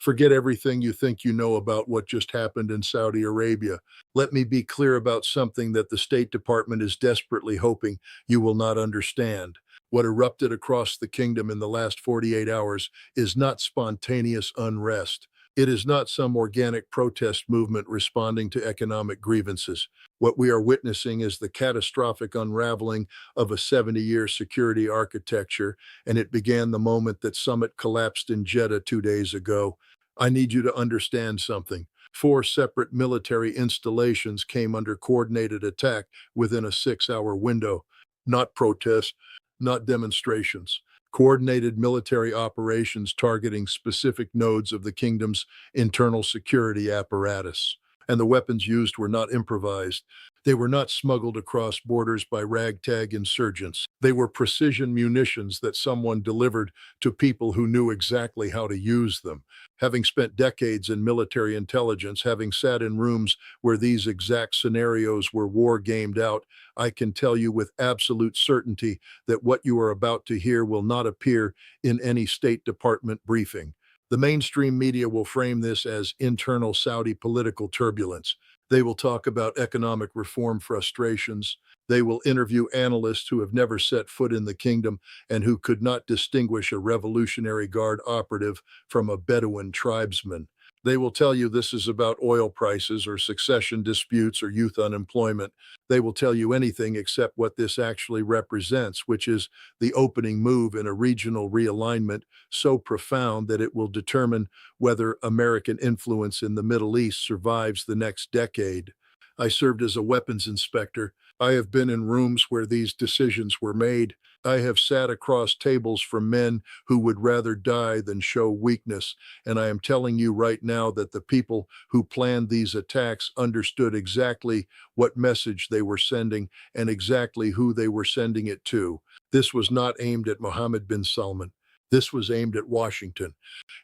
Forget everything you think you know about what just happened in Saudi Arabia. Let me be clear about something that the State Department is desperately hoping you will not understand. What erupted across the kingdom in the last 48 hours is not spontaneous unrest. It is not some organic protest movement responding to economic grievances. What we are witnessing is the catastrophic unraveling of a 70-year security architecture, and it began the moment that Summit collapsed in Jeddah 2 days ago. I need you to understand something. Four separate military installations came under coordinated attack within a 6-hour window. Not protests, not demonstrations. Coordinated military operations targeting specific nodes of the kingdom's internal security apparatus. And the weapons used were not improvised. They were not smuggled across borders by ragtag insurgents. They were precision munitions that someone delivered to people who knew exactly how to use them. Having spent decades in military intelligence, having sat in rooms where these exact scenarios were war-gamed out, I can tell you with absolute certainty that what you are about to hear will not appear in any State Department briefing. The mainstream media will frame this as internal Saudi political turbulence. They will talk about economic reform frustrations. They will interview analysts who have never set foot in the kingdom and who could not distinguish a Revolutionary Guard operative from a Bedouin tribesman. They will tell you this is about oil prices or succession disputes or youth unemployment. They will tell you anything except what this actually represents, which is the opening move in a regional realignment so profound that it will determine whether American influence in the Middle East survives the next decade. I served as a weapons inspector. I have been in rooms where these decisions were made. I have sat across tables from men who would rather die than show weakness, and I am telling you right now that the people who planned these attacks understood exactly what message they were sending and exactly who they were sending it to. This was not aimed at Mohammed bin Salman. This was aimed at Washington.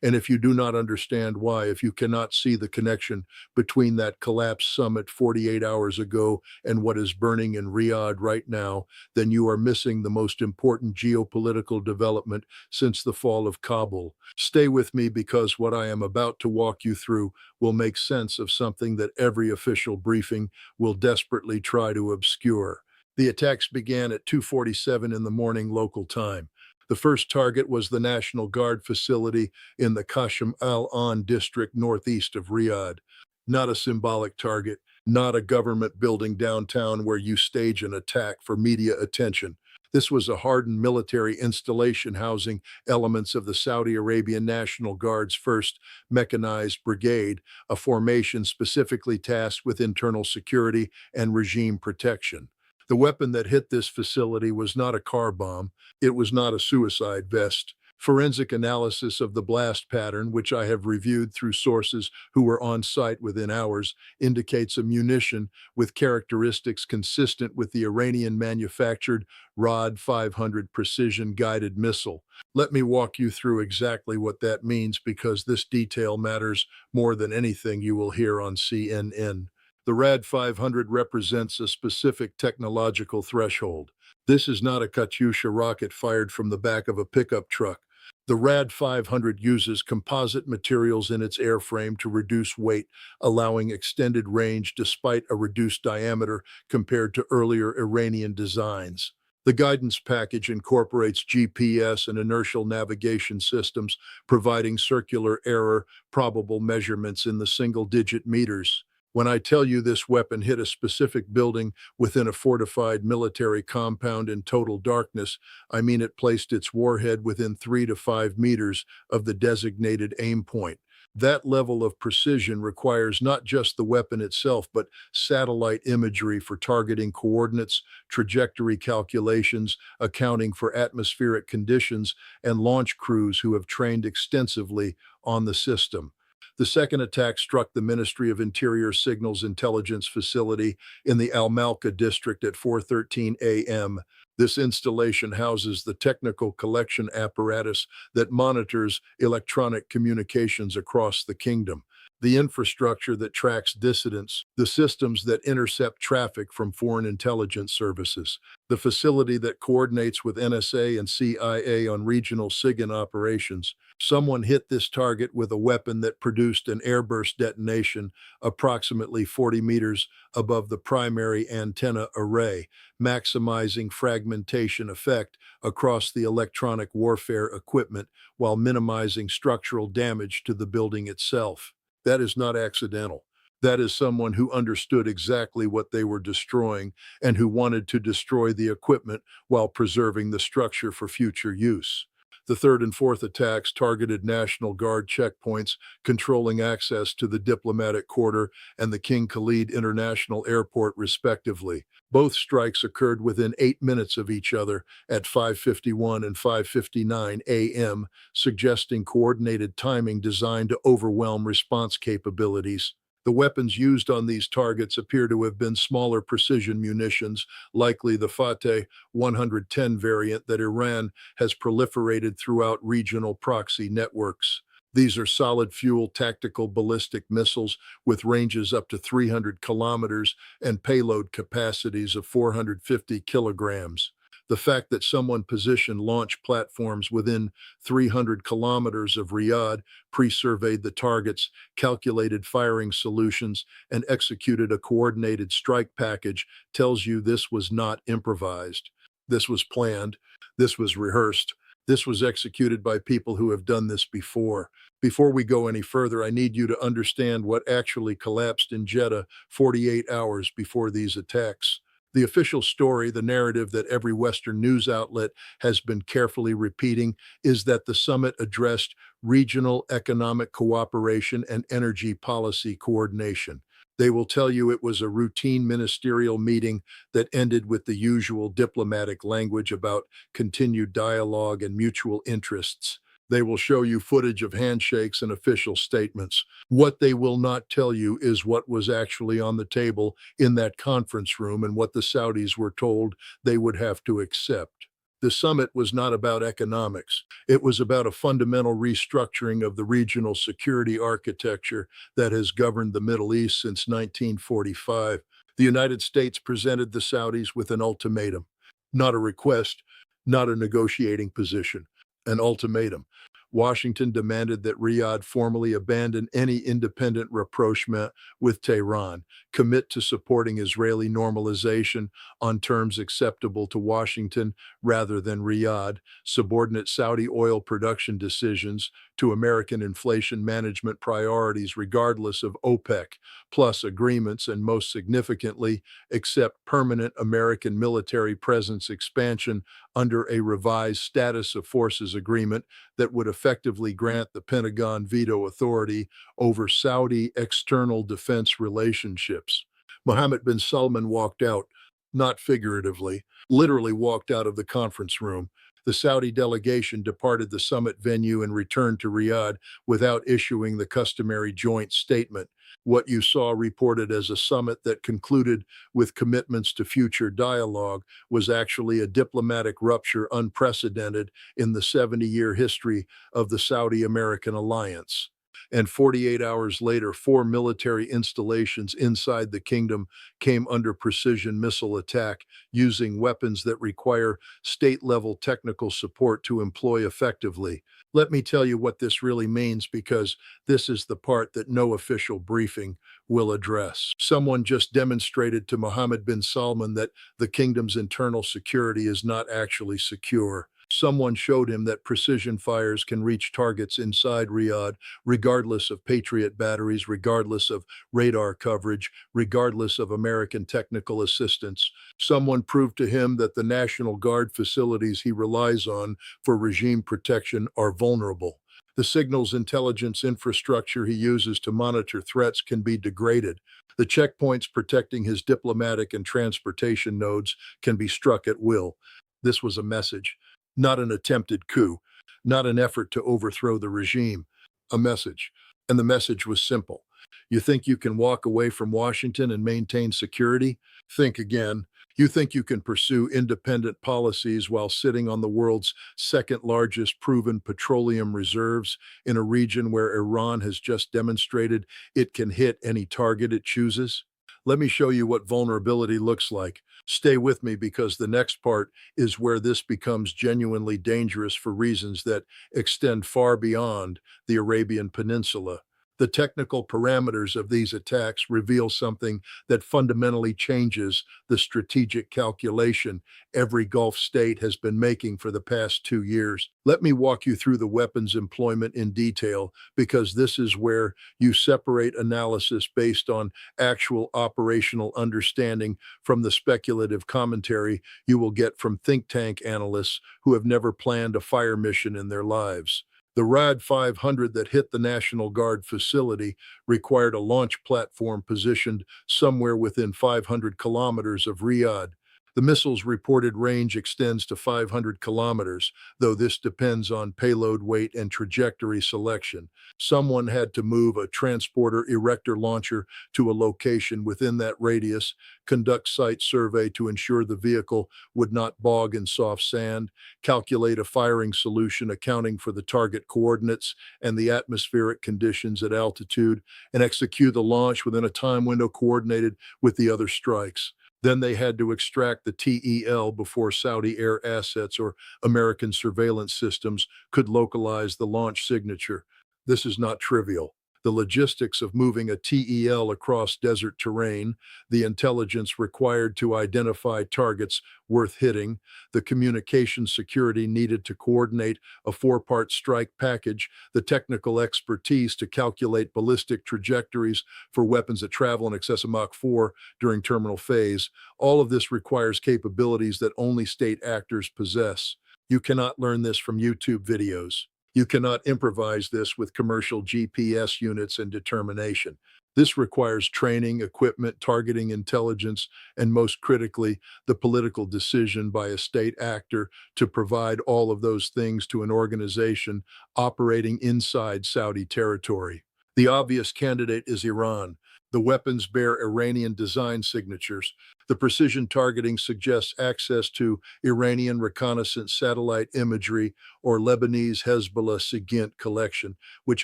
And if you do not understand why, if you cannot see the connection between that collapsed summit 48 hours ago and what is burning in Riyadh right now, then you are missing the most important geopolitical development since the fall of Kabul. Stay with me because what I am about to walk you through will make sense of something that every official briefing will desperately try to obscure. The attacks began at 2:47 in the morning local time. The first target was the National Guard facility in the Qashm al-Ain district northeast of Riyadh. Not a symbolic target, not a government building downtown where you stage an attack for media attention. This was a hardened military installation housing elements of the Saudi Arabian National Guard's 1st Mechanized Brigade, a formation specifically tasked with internal security and regime protection. The weapon that hit this facility was not a car bomb. It was not a suicide vest. Forensic analysis of the blast pattern, which I have reviewed through sources who were on site within hours, indicates a munition with characteristics consistent with the Iranian-manufactured Rod 500 precision-guided missile. Let me walk you through exactly what that means because this detail matters more than anything you will hear on CNN. The RAD 500 represents a specific technological threshold. This is not a Katyusha rocket fired from the back of a pickup truck. The RAD 500 uses composite materials in its airframe to reduce weight, allowing extended range despite a reduced diameter compared to earlier Iranian designs. The guidance package incorporates GPS and inertial navigation systems, providing circular error probable measurements in the single-digit meters. When I tell you this weapon hit a specific building within a fortified military compound in total darkness, I mean it placed its warhead within 3 to 5 meters of the designated aim point. That level of precision requires not just the weapon itself, but satellite imagery for targeting coordinates, trajectory calculations, accounting for atmospheric conditions, and launch crews who have trained extensively on the system. The second attack struck the Ministry of Interior Signals Intelligence facility in the Al Malka district at 4:13 a.m. This installation houses the technical collection apparatus that monitors electronic communications across the kingdom, the infrastructure that tracks dissidents, the systems that intercept traffic from foreign intelligence services, the facility that coordinates with NSA and CIA on regional SIGINT operations. Someone hit this target with a weapon that produced an airburst detonation approximately 40 meters above the primary antenna array, maximizing fragmentation effect across the electronic warfare equipment while minimizing structural damage to the building itself. That is not accidental. That is someone who understood exactly what they were destroying and who wanted to destroy the equipment while preserving the structure for future use. The third and fourth attacks targeted National Guard checkpoints, controlling access to the diplomatic quarter and the King Khalid International Airport, respectively. Both strikes occurred within 8 minutes of each other at 5:51 and 5:59 a.m., suggesting coordinated timing designed to overwhelm response capabilities. The weapons used on these targets appear to have been smaller precision munitions, likely the Fateh 110 variant that Iran has proliferated throughout regional proxy networks. These are solid fuel tactical ballistic missiles with ranges up to 300 kilometers and payload capacities of 450 kilograms. The fact that someone positioned launch platforms within 300 kilometers of Riyadh, pre-surveyed the targets, calculated firing solutions, and executed a coordinated strike package tells you this was not improvised. This was planned. This was rehearsed. This was executed by people who have done this before. Before we go any further, I need you to understand what actually collapsed in Jeddah 48 hours before these attacks. The official story, the narrative that every Western news outlet has been carefully repeating, is that the summit addressed regional economic cooperation and energy policy coordination. They will tell you it was a routine ministerial meeting that ended with the usual diplomatic language about continued dialogue and mutual interests. They will show you footage of handshakes and official statements. What they will not tell you is what was actually on the table in that conference room and what the Saudis were told they would have to accept. The summit was not about economics. It was about a fundamental restructuring of the regional security architecture that has governed the Middle East since 1945. The United States presented the Saudis with an ultimatum, not a request, not a negotiating position, an ultimatum. Washington demanded that Riyadh formally abandon any independent rapprochement with Tehran, commit to supporting Israeli normalization on terms acceptable to Washington rather than Riyadh, subordinate Saudi oil production decisions to American inflation management priorities regardless of OPEC, plus agreements, and most significantly, accept permanent American military presence expansion under a revised status of forces agreement that would effectively grant the Pentagon veto authority over Saudi external defense relationships. Mohammed bin Salman walked out, not figuratively, literally walked out of the conference room. The Saudi delegation departed the summit venue and returned to Riyadh without issuing the customary joint statement. What you saw reported as a summit that concluded with commitments to future dialogue was actually a diplomatic rupture unprecedented in the 70-year history of the Saudi-American alliance. And 48 hours later, 4 military installations inside the kingdom came under precision missile attack using weapons that require state-level technical support to employ effectively. Let me tell you what this really means, because this is the part that no official briefing will address. Someone just demonstrated to Mohammed bin Salman that the kingdom's internal security is not actually secure. Someone showed him that precision fires can reach targets inside Riyadh, regardless of Patriot batteries, regardless of radar coverage, regardless of American technical assistance. Someone proved to him that the National Guard facilities he relies on for regime protection are vulnerable. The signals intelligence infrastructure he uses to monitor threats can be degraded. The checkpoints protecting his diplomatic and transportation nodes can be struck at will. This was a message. Not an attempted coup, not an effort to overthrow the regime, a message. And the message was simple. You think you can walk away from Washington and maintain security? Think again. You think you can pursue independent policies while sitting on the world's second largest proven petroleum reserves in a region where Iran has just demonstrated it can hit any target it chooses? Let me show you what vulnerability looks like. Stay with me because the next part is where this becomes genuinely dangerous for reasons that extend far beyond the Arabian Peninsula. The technical parameters of these attacks reveal something that fundamentally changes the strategic calculation every Gulf state has been making for the past 2 years. Let me walk you through the weapons employment in detail because this is where you separate analysis based on actual operational understanding from the speculative commentary you will get from think tank analysts who have never planned a fire mission in their lives. The RAD 500 that hit the National Guard facility required a launch platform positioned somewhere within 500 kilometers of Riyadh. The missile's reported range extends to 500 kilometers, though this depends on payload weight and trajectory selection. Someone had to move a transporter erector launcher to a location within that radius, conduct site survey to ensure the vehicle would not bog in soft sand, calculate a firing solution accounting for the target coordinates and the atmospheric conditions at altitude, and execute the launch within a time window coordinated with the other strikes. Then they had to extract the TEL before Saudi air assets or American surveillance systems could localize the launch signature. This is not trivial. The logistics of moving a TEL across desert terrain, the intelligence required to identify targets worth hitting, the communication security needed to coordinate a four-part strike package, the technical expertise to calculate ballistic trajectories for weapons that travel in excess of Mach 4 during terminal phase. All of this requires capabilities that only state actors possess. You cannot learn this from YouTube videos. You cannot improvise this with commercial GPS units and determination. This requires training, equipment, targeting intelligence, and most critically, the political decision by a state actor to provide all of those things to an organization operating inside Saudi territory. The obvious candidate is Iran. The weapons bear Iranian design signatures. The precision targeting suggests access to Iranian reconnaissance satellite imagery or Lebanese Hezbollah SIGINT collection, which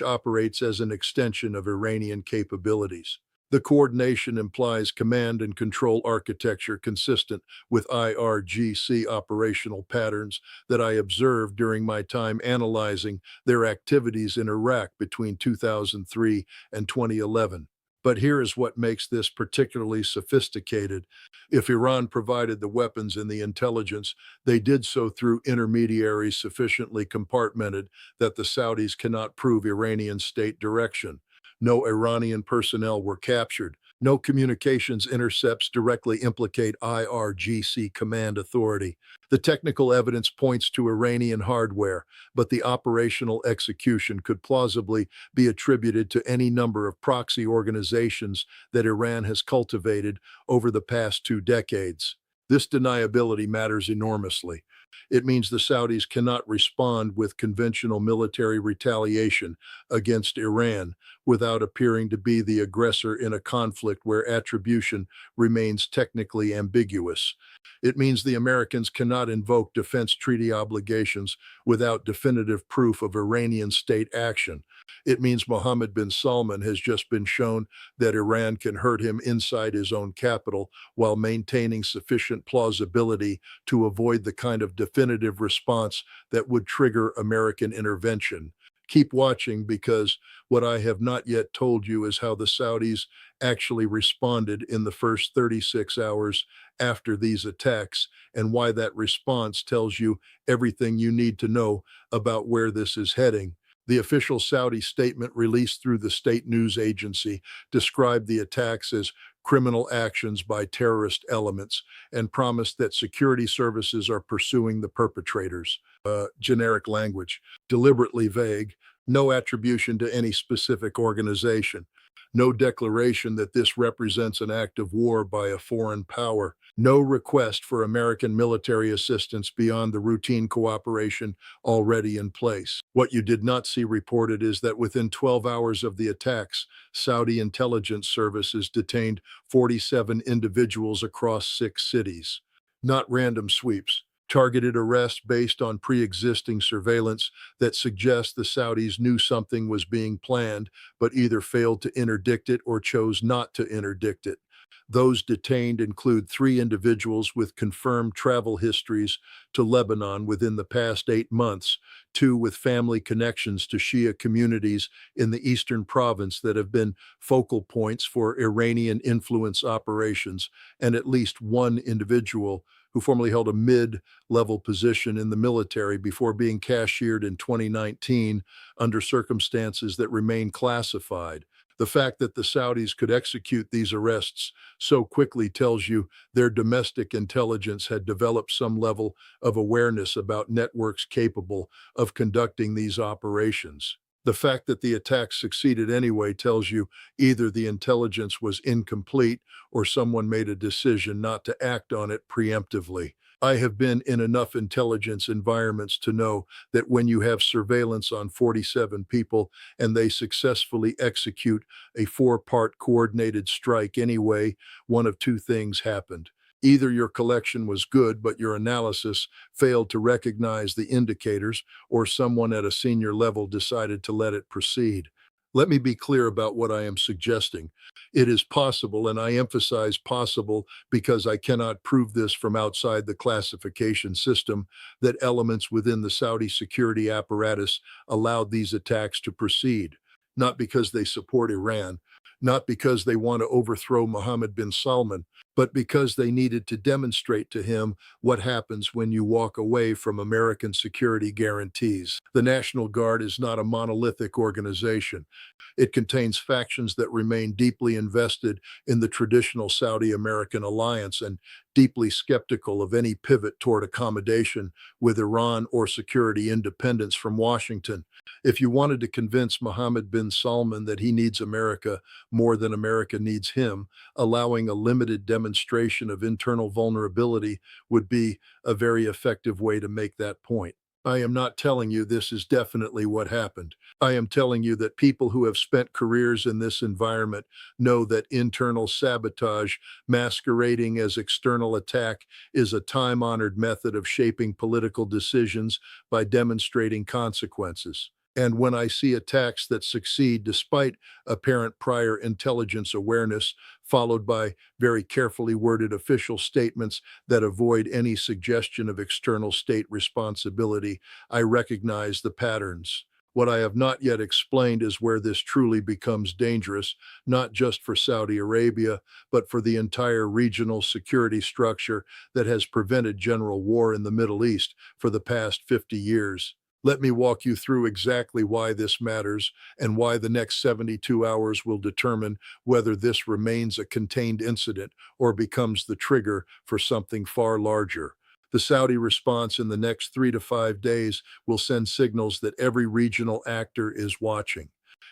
operates as an extension of Iranian capabilities. The coordination implies command and control architecture consistent with IRGC operational patterns that I observed during my time analyzing their activities in Iraq between 2003 and 2011. But here is what makes this particularly sophisticated. If Iran provided the weapons and the intelligence, they did so through intermediaries sufficiently compartmented that the Saudis cannot prove Iranian state direction. No Iranian personnel were captured. No communications intercepts directly implicate IRGC command authority. The technical evidence points to Iranian hardware, but the operational execution could plausibly be attributed to any number of proxy organizations that Iran has cultivated over the past 2 decades. This deniability matters enormously. It means the Saudis cannot respond with conventional military retaliation against Iran without appearing to be the aggressor in a conflict where attribution remains technically ambiguous. It means the Americans cannot invoke defense treaty obligations without definitive proof of Iranian state action. It means Mohammed bin Salman has just been shown that Iran can hurt him inside his own capital while maintaining sufficient plausibility to avoid the kind of definitive response that would trigger American intervention. Keep watching because what I have not yet told you is how the Saudis actually responded in the first 36 hours after these attacks and why that response tells you everything you need to know about where this is heading. The official Saudi statement released through the state news agency described the attacks as criminal actions by terrorist elements and promised that security services are pursuing the perpetrators. Generic language, deliberately vague, no attribution to any specific organization, no declaration that this represents an act of war by a foreign power, no request for American military assistance beyond the routine cooperation already in place. What you did not see reported is that within 12 hours of the attacks, Saudi intelligence services detained 47 individuals across 6 cities. not random sweeps. Targeted arrests based on pre-existing surveillance that suggests the Saudis knew something was being planned, but either failed to interdict it or chose not to interdict it. Those detained include 3 individuals with confirmed travel histories to Lebanon within the past 8 months, 2 with family connections to Shia communities in the eastern province that have been focal points for Iranian influence operations, and at least 1 individual who formerly held a mid-level position in the military before being cashiered in 2019 under circumstances that remain classified. The fact that the Saudis could execute these arrests so quickly tells you their domestic intelligence had developed some level of awareness about networks capable of conducting these operations. The fact that the attack succeeded anyway tells you either the intelligence was incomplete or someone made a decision not to act on it preemptively. I have been in enough intelligence environments to know that when you have surveillance on 47 people and they successfully execute a 4-part coordinated strike anyway, one of 2 things happened. Either your collection was good, but your analysis failed to recognize the indicators, or someone at a senior level decided to let it proceed. Let me be clear about what I am suggesting. It is possible, and I emphasize possible because I cannot prove this from outside the classification system, that elements within the Saudi security apparatus allowed these attacks to proceed. Not because they support Iran, not because they want to overthrow Mohammed bin Salman, but because they needed to demonstrate to him what happens when you walk away from American security guarantees. The National Guard is not a monolithic organization. It contains factions that remain deeply invested in the traditional Saudi-American alliance and deeply skeptical of any pivot toward accommodation with Iran or security independence from Washington. If you wanted to convince Mohammed bin Salman that he needs America more than America needs him, allowing a limited demonstration of internal vulnerability would be a very effective way to make that point. I am not telling you this is definitely what happened. I am telling you that people who have spent careers in this environment know that internal sabotage masquerading as external attack is a time-honored method of shaping political decisions by demonstrating consequences. And when I see attacks that succeed despite apparent prior intelligence awareness, followed by very carefully worded official statements that avoid any suggestion of external state responsibility, I recognize the patterns. What I have not yet explained is where this truly becomes dangerous, not just for Saudi Arabia, but for the entire regional security structure that has prevented general war in the Middle East for the past 50 years. Let me walk you through exactly why this matters and why the next 72 hours will determine whether this remains a contained incident or becomes the trigger for something far larger. The Saudi response in the next 3 to 5 days will send signals that every regional actor is watching.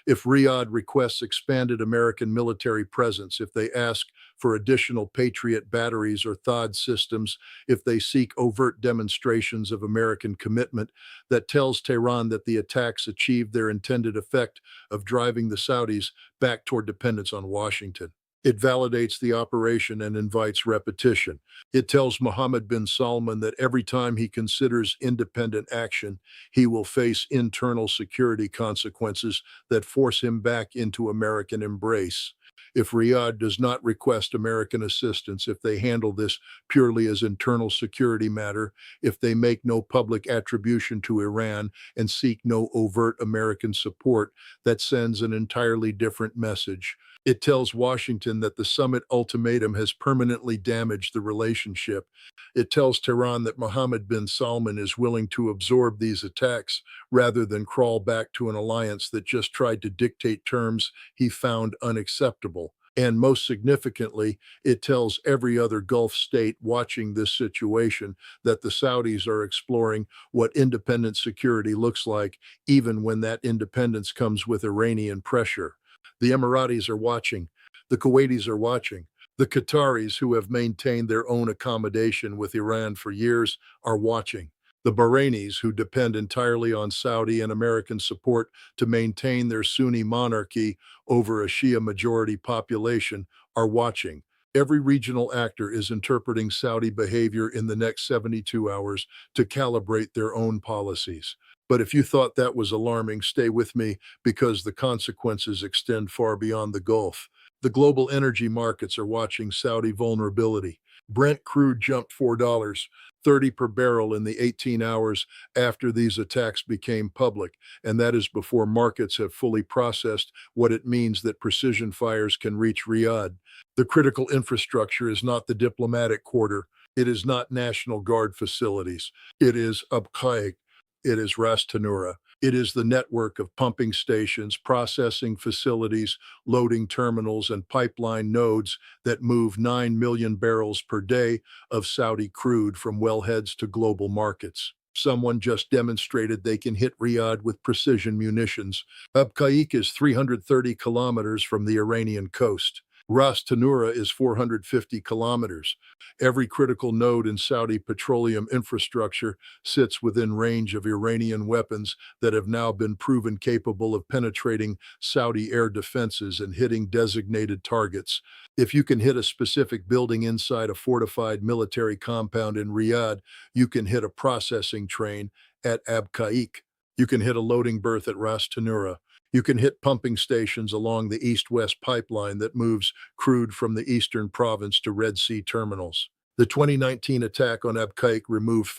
If Riyadh requests expanded American military presence, if they ask for additional Patriot batteries or THAAD systems, if they seek overt demonstrations of American commitment, that tells Tehran that the attacks achieved their intended effect of driving the Saudis back toward dependence on Washington. It validates the operation and invites repetition. It tells Mohammed bin Salman that every time he considers independent action, he will face internal security consequences that force him back into American embrace. If Riyadh does not request American assistance, if they handle this purely as internal security matter, if they make no public attribution to Iran and seek no overt American support, that sends an entirely different message. It tells Washington that the summit ultimatum has permanently damaged the relationship. It tells Tehran that Mohammed bin Salman is willing to absorb these attacks rather than crawl back to an alliance that just tried to dictate terms he found unacceptable. And most significantly, it tells every other Gulf state watching this situation that the Saudis are exploring what independent security looks like, even when that independence comes with Iranian pressure. The Emiratis are watching. The Kuwaitis are watching. The Qataris, who have maintained their own accommodation with Iran for years, are watching. The Bahrainis, who depend entirely on Saudi and American support to maintain their Sunni monarchy over a Shia majority population, are watching. Every regional actor is interpreting Saudi behavior in the next 72 hours to calibrate their own policies. But if you thought that was alarming, stay with me because the consequences extend far beyond the Gulf. The global energy markets are watching Saudi vulnerability. Brent crude jumped $4.30 per barrel in the 18 hours after these attacks became public, and that is before markets have fully processed what it means that precision fires can reach Riyadh. The critical infrastructure is not the diplomatic quarter. It is not National Guard facilities. It is Abqaiq. It is Ras Tanura. It is the network of pumping stations, processing facilities, loading terminals, and pipeline nodes that move 9 million barrels per day of Saudi crude from wellheads to global markets. Someone just demonstrated they can hit Riyadh with precision munitions. Abqaiq is 330 kilometers from the Iranian coast. Ras Tanura is 450 kilometers. Every critical node in Saudi petroleum infrastructure sits within range of Iranian weapons that have now been proven capable of penetrating Saudi air defenses and hitting designated targets. If you can hit a specific building inside a fortified military compound in Riyadh, you can hit a processing train at Abqaiq. You can hit a loading berth at Ras Tanura. You can hit pumping stations along the east-west pipeline that moves crude from the eastern province to Red Sea terminals. The 2019 attack on Abqaiq removed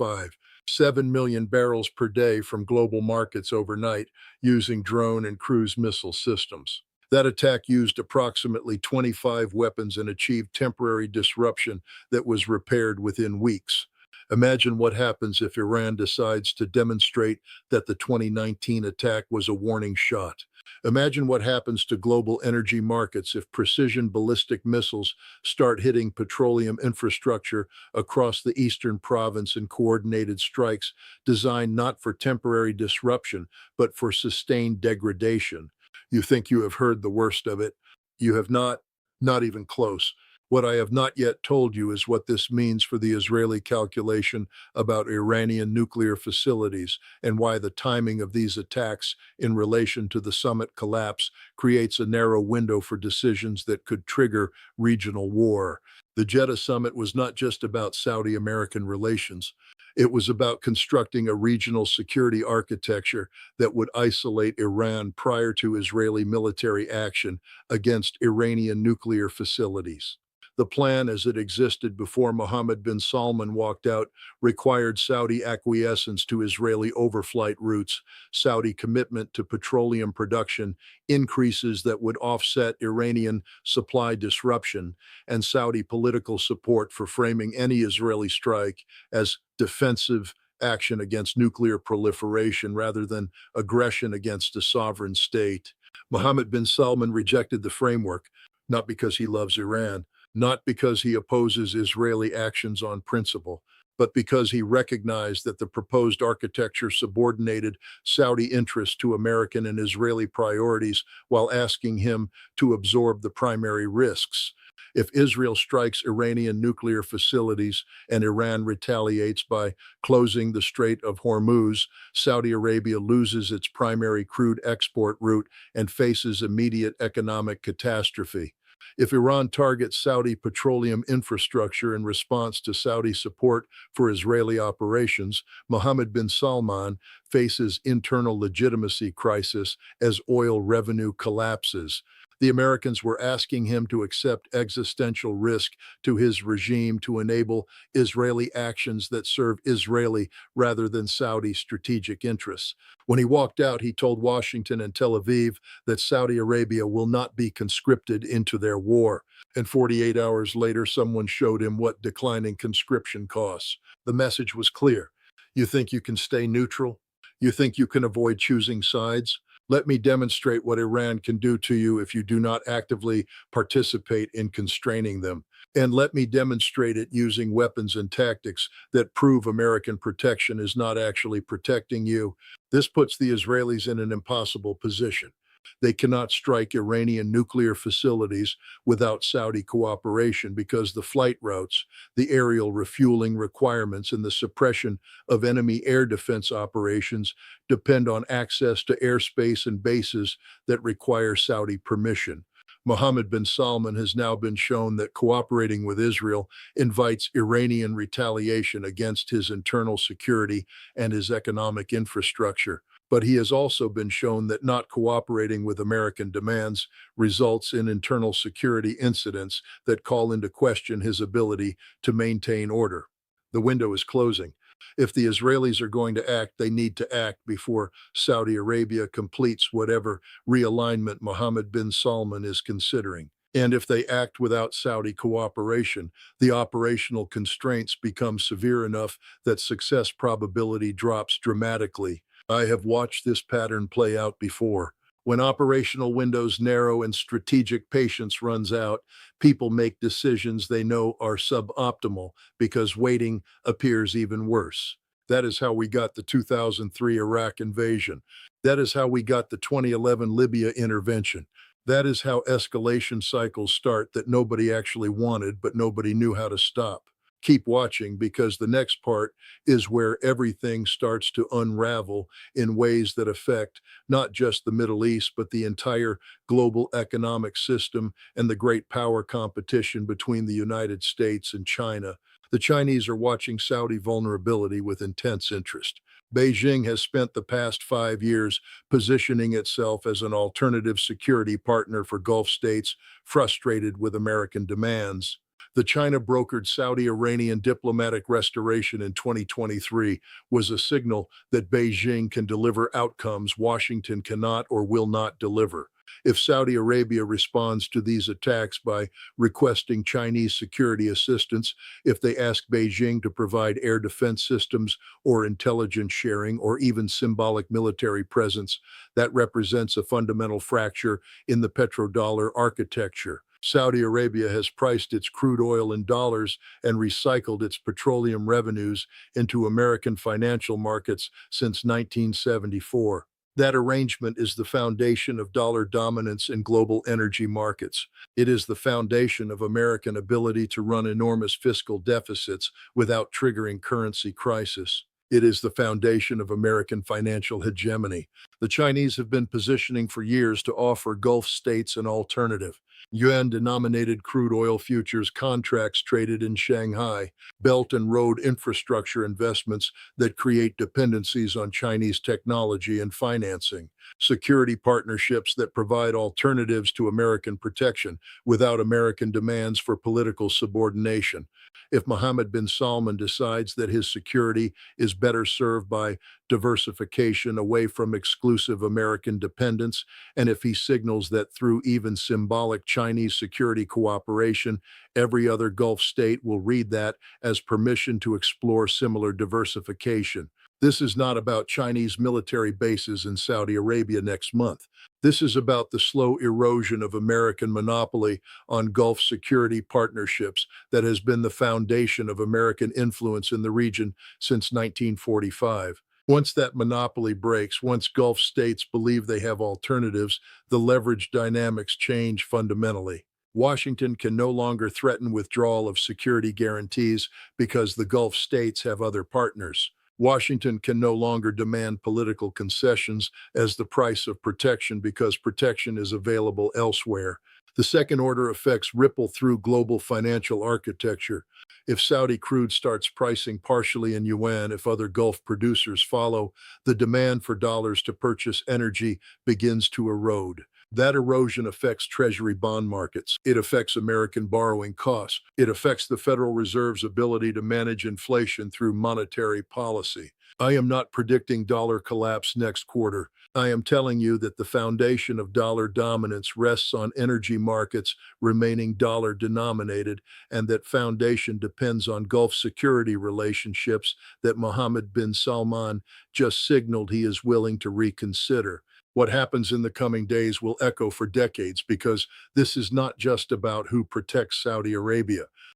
7 million barrels per day from global markets overnight using drone and cruise missile systems. That attack used approximately 25 weapons and achieved temporary disruption that was repaired within weeks. Imagine what happens if Iran decides to demonstrate that the 2019 attack was a warning shot. Imagine what happens to global energy markets if precision ballistic missiles start hitting petroleum infrastructure across the eastern province in coordinated strikes designed not for temporary disruption, but for sustained degradation. You think you have heard the worst of it? You have not, not even close. What I have not yet told you is what this means for the Israeli calculation about Iranian nuclear facilities and why the timing of these attacks in relation to the summit collapse creates a narrow window for decisions that could trigger regional war. The Jeddah summit was not just about Saudi-American relations. It was about constructing a regional security architecture that would isolate Iran prior to Israeli military action against Iranian nuclear facilities. The plan, as it existed before Mohammed bin Salman walked out, required Saudi acquiescence to Israeli overflight routes, Saudi commitment to petroleum production, increases that would offset Iranian supply disruption, and Saudi political support for framing any Israeli strike as defensive action against nuclear proliferation rather than aggression against a sovereign state. Mohammed bin Salman rejected the framework, not because he loves Iran, not because he opposes Israeli actions on principle, but because he recognized that the proposed architecture subordinated Saudi interests to American and Israeli priorities while asking him to absorb the primary risks. If Israel strikes Iranian nuclear facilities and Iran retaliates by closing the Strait of Hormuz, Saudi Arabia loses its primary crude export route and faces immediate economic catastrophe. If Iran targets Saudi petroleum infrastructure in response to Saudi support for Israeli operations, Mohammed bin Salman faces internal legitimacy crisis as oil revenue collapses. The Americans were asking him to accept existential risk to his regime to enable Israeli actions that serve Israeli rather than Saudi strategic interests. When he walked out, he told Washington and Tel Aviv that Saudi Arabia will not be conscripted into their war. And 48 hours later, someone showed him what declining conscription costs. The message was clear. You think you can stay neutral? You think you can avoid choosing sides? Let me demonstrate what Iran can do to you if you do not actively participate in constraining them. And let me demonstrate it using weapons and tactics that prove American protection is not actually protecting you. This puts the Israelis in an impossible position. They cannot strike Iranian nuclear facilities without Saudi cooperation because the flight routes, the aerial refueling requirements, and the suppression of enemy air defense operations depend on access to airspace and bases that require Saudi permission. Mohammed bin Salman has now been shown that cooperating with Israel invites Iranian retaliation against his internal security and his economic infrastructure. But he has also been shown that not cooperating with American demands results in internal security incidents that call into question his ability to maintain order. The window is closing. If the Israelis are going to act, they need to act before Saudi Arabia completes whatever realignment Mohammed bin Salman is considering. And if they act without Saudi cooperation, the operational constraints become severe enough that success probability drops dramatically. I have watched this pattern play out before. When operational windows narrow and strategic patience runs out, people make decisions they know are suboptimal because waiting appears even worse. That is how we got the 2003 Iraq invasion. That is how we got the 2011 Libya intervention. That is how escalation cycles start that nobody actually wanted, but nobody knew how to stop. Keep watching because the next part is where everything starts to unravel in ways that affect not just the Middle East, but the entire global economic system and the great power competition between the United States and China. The Chinese are watching Saudi vulnerability with intense interest. Beijing has spent the past 5 years positioning itself as an alternative security partner for Gulf states frustrated with American demands. The China-brokered Saudi-Iranian diplomatic restoration in 2023 was a signal that Beijing can deliver outcomes Washington cannot or will not deliver. If Saudi Arabia responds to these attacks by requesting Chinese security assistance, if they ask Beijing to provide air defense systems or intelligence sharing or even symbolic military presence, that represents a fundamental fracture in the petrodollar architecture. Saudi Arabia has priced its crude oil in dollars and recycled its petroleum revenues into American financial markets since 1974. That arrangement is the foundation of dollar dominance in global energy markets. It is the foundation of American ability to run enormous fiscal deficits without triggering currency crisis. It is the foundation of American financial hegemony. The Chinese have been positioning for years to offer Gulf states an alternative. Yuan-denominated crude oil futures contracts traded in Shanghai, Belt and Road infrastructure investments that create dependencies on Chinese technology and financing, security partnerships that provide alternatives to American protection without American demands for political subordination. If Mohammed bin Salman decides that his security is better served by diversification away from exclusive American dependence, and if he signals that through even symbolic Chinese security cooperation, every other Gulf state will read that as permission to explore similar diversification. This is not about Chinese military bases in Saudi Arabia next month. This is about the slow erosion of American monopoly on Gulf security partnerships that has been the foundation of American influence in the region since 1945. Once that monopoly breaks, once Gulf states believe they have alternatives, the leverage dynamics change fundamentally. Washington can no longer threaten withdrawal of security guarantees because the Gulf states have other partners. Washington can no longer demand political concessions as the price of protection because protection is available elsewhere. The second order effects ripple through global financial architecture. If Saudi crude starts pricing partially in yuan, if other Gulf producers follow, the demand for dollars to purchase energy begins to erode. That erosion affects Treasury bond markets. It affects American borrowing costs. It affects the Federal Reserve's ability to manage inflation through monetary policy. I am not predicting dollar collapse next quarter. I am telling you that the foundation of dollar dominance rests on energy markets remaining dollar denominated, and that foundation depends on Gulf security relationships that Mohammed bin Salman just signaled he is willing to reconsider. What happens in the coming days will echo for decades because this is not just about who protects Saudi Arabia.